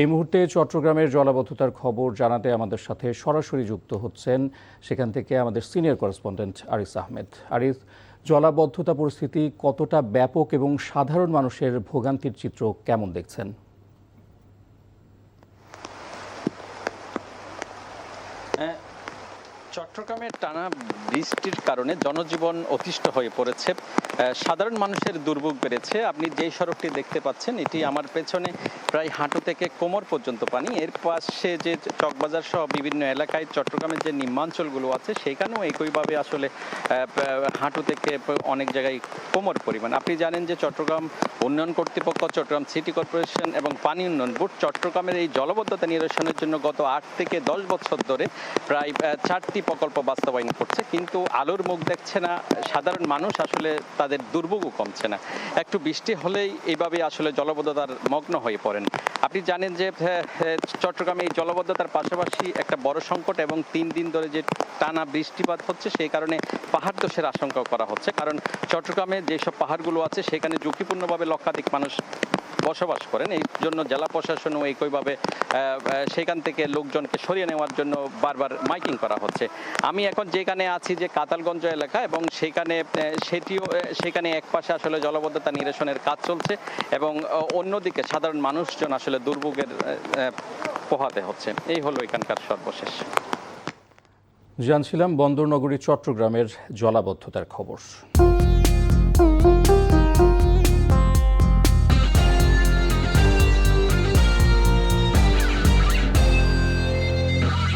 এই মুহূর্তে চট্টগ্রামের জলাবদ্ধতার খবর জানাতে আমাদের সাথে সরাসরি যুক্ত হচ্ছেন সেখান থেকে আমাদের সিনিয়র করেসপন্ডেন্ট আরিস আহমেদ। আরিস, জলাবদ্ধতা পরিস্থিতি কতটা ব্যাপক এবং সাধারণ মানুষের ভোগান্তির চিত্র কেমন দেখছেন? চট্টগ্রামের টানা বৃষ্টির কারণে জনজীবন অতিষ্ঠ হয়ে পড়েছে, সাধারণ মানুষের দুর্ভোগ বেড়েছে। আপনি যেই সড়কটি দেখতে পাচ্ছেন, এটি আমার পেছনে প্রায় হাঁটু থেকে কোমর পর্যন্ত পানি। এর পাশে যে চকবাজার সহ বিভিন্ন এলাকায় চট্টগ্রামের যে নিম্নাঞ্চলগুলো আছে সেখানেও একইভাবে আসলে হাঁটু থেকে অনেক জায়গায় কোমর পরিমাণ। আপনি জানেন যে চট্টগ্রাম উন্নয়ন কর্তৃপক্ষ, চট্টগ্রাম সিটি কর্পোরেশন এবং পানি উন্নয়ন বোর্ড চট্টগ্রামের এই জলাবদ্ধতা নিরসনের জন্য গত 8 থেকে 10 বছর ধরে প্রায় 4টি প্রকল্প বাস্তবায়ন করছে, কিন্তু আলোর মুখ দেখছে না সাধারণ মানুষ। আসলে তাদের দুর্ভোগও কমছে না। একটু বৃষ্টি হলেই এইভাবে আসলে জলাবদ্ধতার মগ্ন হয়ে পড়েন। আপনি জানেন যে চট্টগ্রামে এই জলাবদ্ধতার পাশাপাশি একটা বড় সংকট এবং 3 দিন ধরে যে টানা বৃষ্টিপাত হচ্ছে সেই কারণে পাহাড় ধসের আশঙ্কা করা হচ্ছে। কারণ চট্টগ্রামে যেসব পাহাড়গুলো আছে সেখানে ঝুঁকিপূর্ণভাবে লক্ষাধিক মানুষ বসবাস করেন। এই জন্য জেলা প্রশাসনও একইভাবে সেখান থেকে লোকজনকে সরিয়ে নেওয়ার জন্য বারবার মাইকিং করা হচ্ছে। আমি এখন যেখানে আছি যে কাতালগঞ্জ এলাকা, এবং সেখানে এক পাশে আসলে জলাবদ্ধতা নিরসনের কাজ চলছে এবং অন্যদিকে সাধারণ মানুষজন আসলে দুর্ভোগের পোহাতে হচ্ছে। এই হলো এখানকার সর্বশেষ। জানছিলাম বন্দরনগরী চট্টগ্রামের জলাবদ্ধতার খবর।